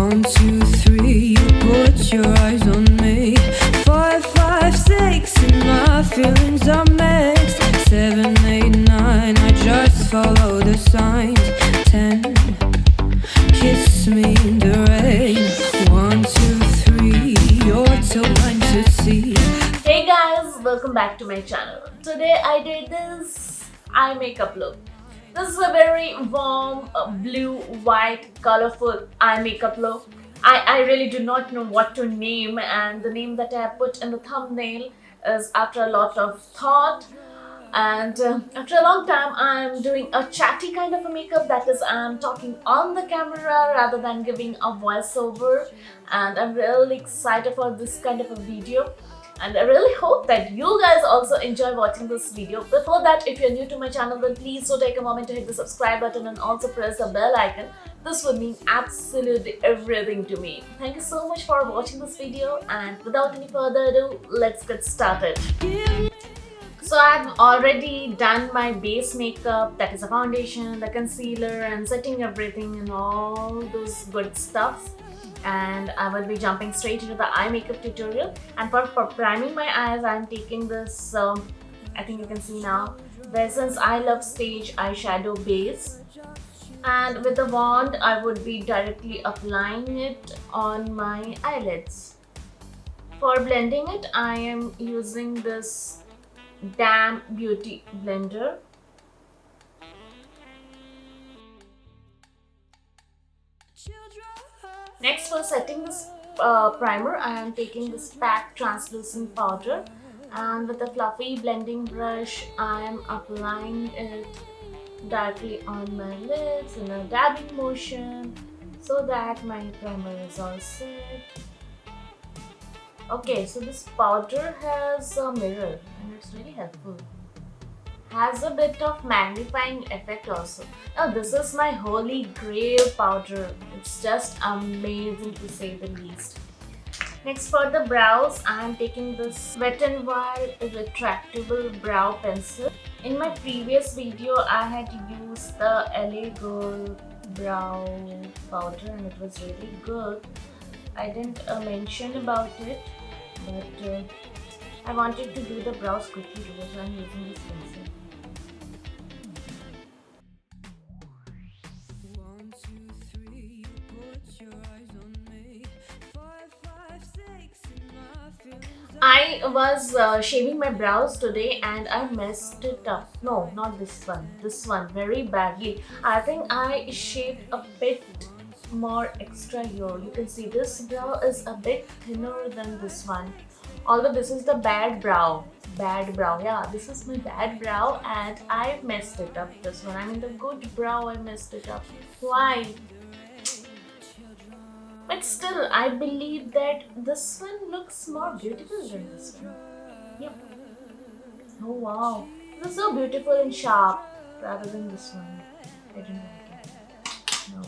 1, 2, 3, you put your eyes on me. 5, 5, 6, and my feelings are mixed. 7, 8, 9, I just follow the signs. 10, kiss me in the rain. 1, 2, 3, you're too blind to see. Hey guys, welcome back to my channel. Today I did this eye makeup look. This is a very warm, blue, white, colorful eye makeup look. I really do not know what to name, and the name that I put in the thumbnail is after a lot of thought. And after a long time, I'm doing a chatty kind of a makeup, that is, I'm talking on the camera rather than giving a voiceover. And I'm really excited for this kind of a video. And I really hope that you guys also enjoy watching this video. Before that, if you're new to my channel, then please do take a moment to hit the subscribe button and also press the bell icon. This would mean absolutely everything to me. Thank you so much for watching this video, and without any further ado, let's get started. So I've already done my base makeup, that is a foundation, the concealer, and setting everything and all those good stuff. And I will be jumping straight into the eye makeup tutorial. And for priming my eyes, I'm taking this, I think you can see now, the Essence I Love Stage eyeshadow base. And with the wand, I would be directly applying it on my eyelids. For blending it, I am using this Damn Beauty blender. Next, for setting this primer, I am taking this PAC translucent powder, and with a fluffy blending brush, I am applying it directly on my lids in a dabbing motion so that my primer is all set. Okay, so this powder has a mirror and it's really helpful. Has a bit of magnifying effect also. Now this is my holy grail powder. It's just amazing to say the least. Next, for the brows, I am taking this Wet n Wild retractable brow pencil. In my previous video, I had used the LA Girl brow powder and it was really good. I didn't mention about it, but I wanted to do the brows quickly today, so I'm using this pencil. I was shaving my brows today and I messed it up. No, not this one. This one very badly. I think I shaved a bit more extra here. You can see this brow is a bit thinner than this one. Although this is the bad brow. Yeah, this is my bad brow and I messed it up. This one, I mean the good brow, I messed it up. Why? But still, I believe that this one looks more beautiful than this one. Yep. Oh wow. This is so beautiful and sharp rather than this one. I don't like it. No.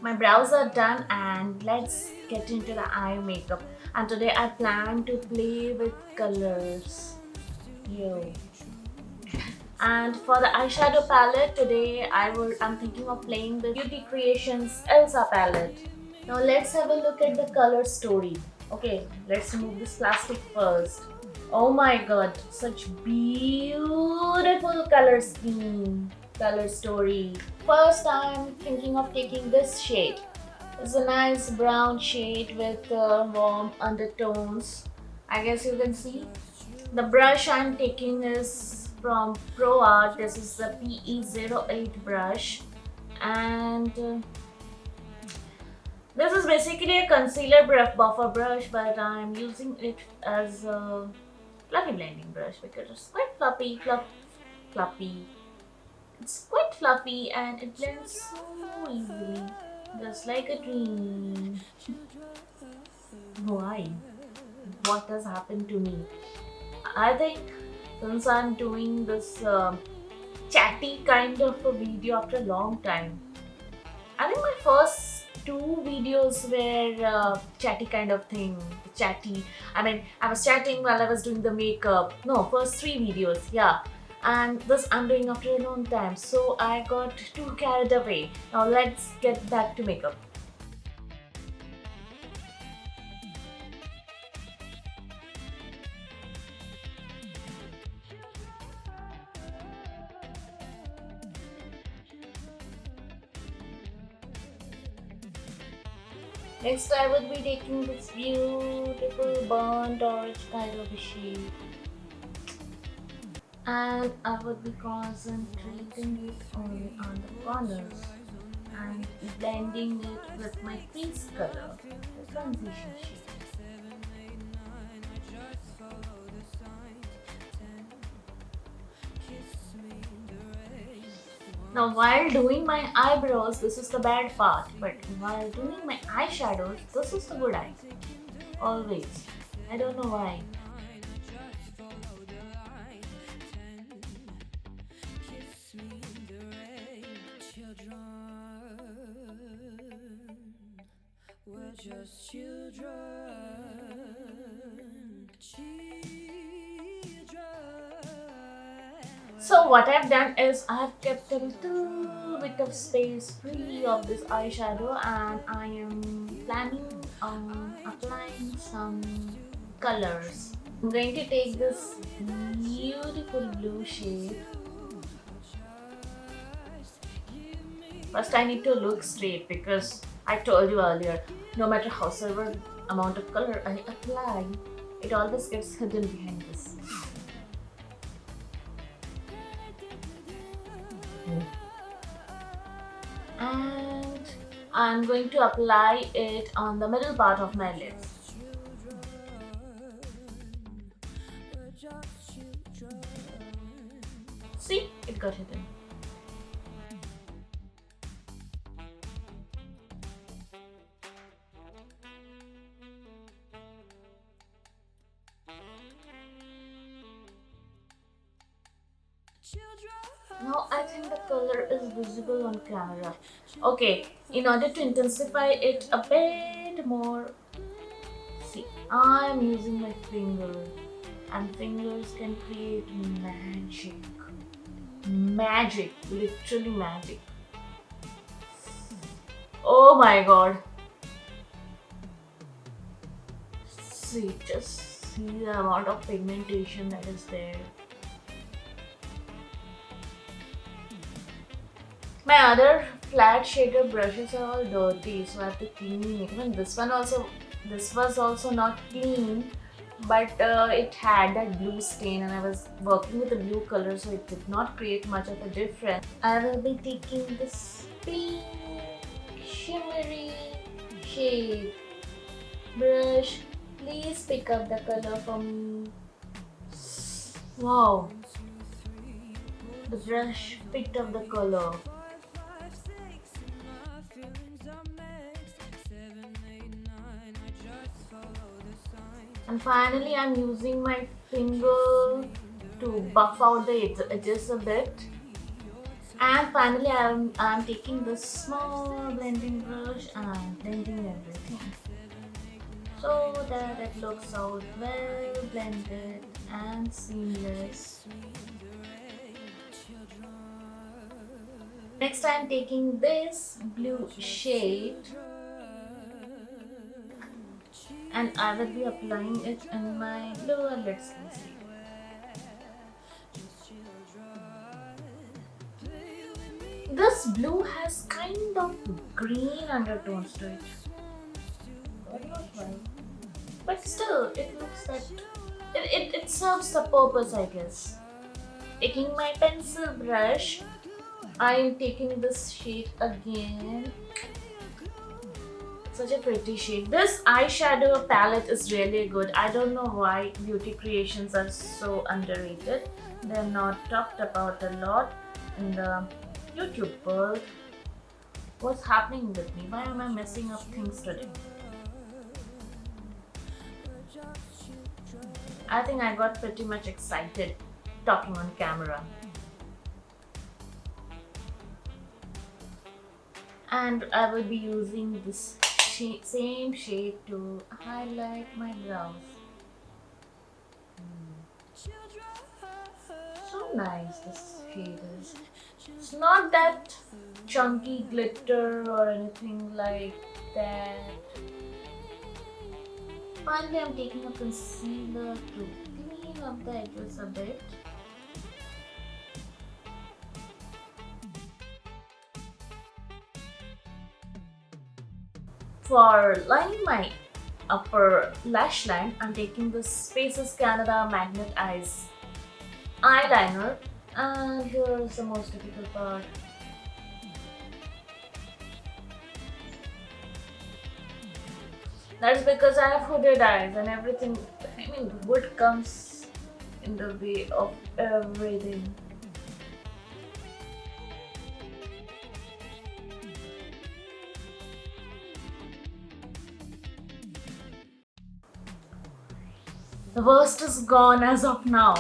My brows are done and let's get into the eye makeup. And today I plan to play with colors. Yo. And for the eyeshadow palette, today I'm thinking of playing the Beauty Creations Elsa palette. Now let's have a look at the color story. Okay, let's remove this plastic first. Oh my god, such beautiful color scheme, color story. First, I'm thinking of taking this shade. It's a nice brown shade with warm undertones. I guess you can see. The brush I'm taking is from ProArt. This is the PE08 brush. And this is basically a concealer buffer brush, but I'm using it as a fluffy blending brush because it's quite fluffy. It's quite fluffy and it blends so easily, just like a dream. Why? What has happened to me? I think since I'm doing this chatty kind of a video after a long time, I think my first two videos were chatty kind of thing. I mean, I was chatting while I was doing the makeup. No, first three videos, yeah. And this I'm doing after a long time, so I got too carried away. Now let's get back to makeup. Next, I would be taking this beautiful burnt orange kind of a shade, and I would be concentrating it only on the corners and blending it with my crease color, the transition shade. Now, while doing my eyebrows, this is the bad part, but while doing my eyeshadows, this is the good eye. Always. I don't know why. We're just children. So what I've done is I've kept a little bit of space free of this eyeshadow, and I am planning on applying some colors. I'm going to take this beautiful blue shade. First I need to look straight because I told you earlier, no matter how silver amount of color I apply, it always gets hidden behind this. And I'm going to apply it on the middle part of my lips. See, it got hidden. Now I think the color is visible on camera. Okay, in order to intensify it a bit more, see, I am using my finger, and fingers can create magic. Magic, literally magic. Oh my god. See, just see the amount of pigmentation that is there. My other flat shader brushes are all dirty, so I have to clean it. Even this was also not clean, but it had that blue stain, and I was working with the blue color, so it did not create much of a difference. I will be taking this pink shimmery shade brush. Please pick up the color for me. Wow, the brush picked up the color. And finally, I'm using my finger to buff out the edges a bit. And finally, I'm taking this small blending brush and blending everything so that it looks out well blended and seamless. Next, I'm taking this blue shade, and I will be applying it in my lower lid sleeve. This blue has kind of green undertones to it. God knows why. But still, it looks that it serves the purpose, I guess. Taking my pencil brush, I am taking this shade again. Such a pretty shade. This eyeshadow palette is really good. I don't know why beauty creations are so underrated. They're not talked about a lot in the YouTube world. What's happening with me? Why am I messing up things today? I think I got pretty much excited talking on camera. And I will be using this same shade to highlight my brows. So nice this shade is. It's not that chunky glitter or anything like that. Finally, I'm taking a concealer to clean up the edges a bit. For lining my upper lash line, I'm taking this Spaces Canada Magnet Eyes eyeliner, and here's the most difficult part. That's because I have hooded eyes and everything. I mean, wood comes in the way of everything. The worst is gone as of now.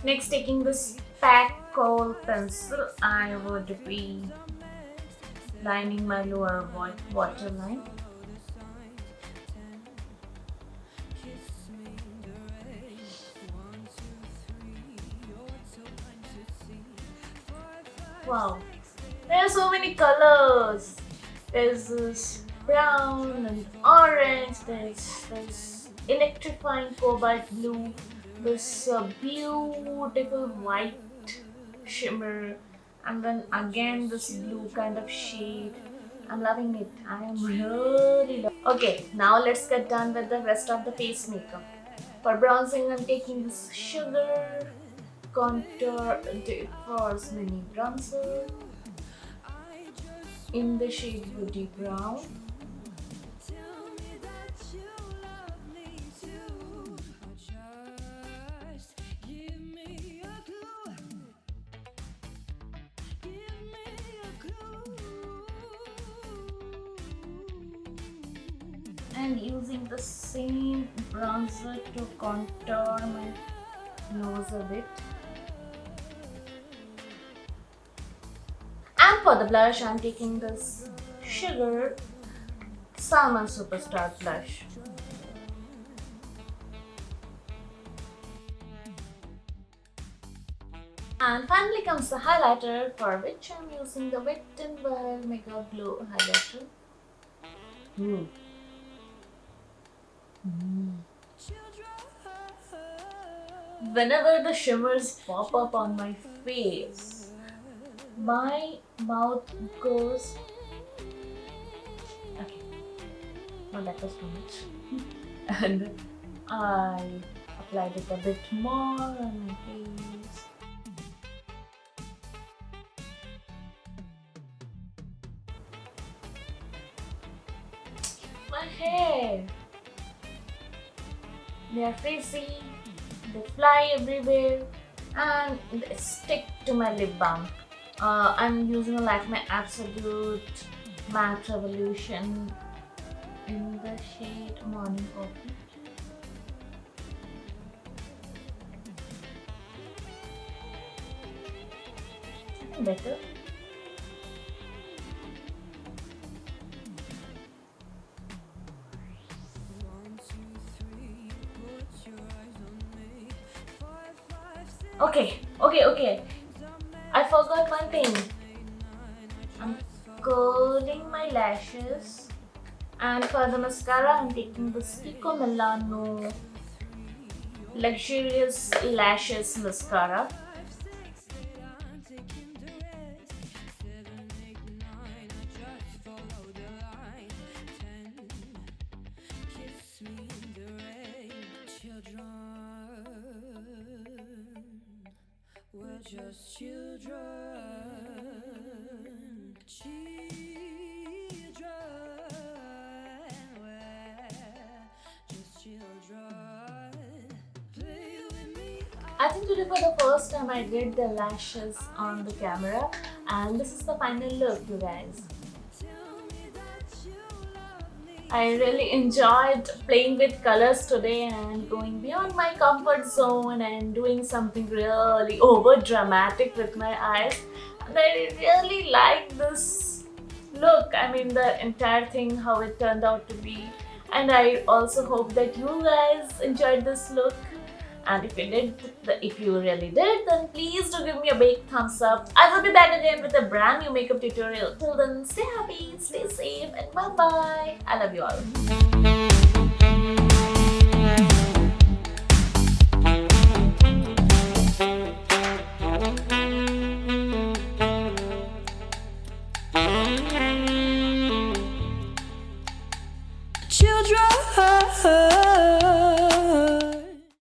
Next, taking this Pack Kohl pencil, I would be lining my lower waterline. Wow, there are so many colors. There's this brown and orange, there's this electrifying cobalt blue, this beautiful white shimmer, and then again this blue kind of shade. I'm loving it. I am really okay, now let's get done with the rest of the face makeup. For bronzing, I'm taking this Sugar Contour de Force Mini Bronzer in the shade Woody Brown. And using the same bronzer to contour my nose a bit. And for the blush, I'm taking this Sugar Salmon Superstar blush. And finally comes the highlighter, for which I'm using the Wet n Wild Mega Glow highlighter. Whenever the shimmers pop up on my face, my mouth goes. Okay, well, that was too much. And I applied it a bit more on my face. My hair. They are frizzy, they fly everywhere, and they stick to my lip balm. I'm using a Lakme Absolute Matte Revolution in the shade Morning Coffee. I think better. Okay. I forgot one thing. I'm curling my lashes, and for the mascara, I'm taking this Kiko Milano Luxurious Lashes Mascara. We're just children, we're just children. Play with me. I think today for the first time I did the lashes on the camera, and this is the final look, you guys. I really enjoyed playing with colors today and going beyond my comfort zone and doing something really over dramatic with my eyes. And I really like this look. I mean, the entire thing, how it turned out to be. And I also hope that you guys enjoyed this look. And if you really did, then please do give me a big thumbs up. I will be back again with a brand new makeup tutorial. Till then, stay happy, stay safe, and bye bye. I love you all.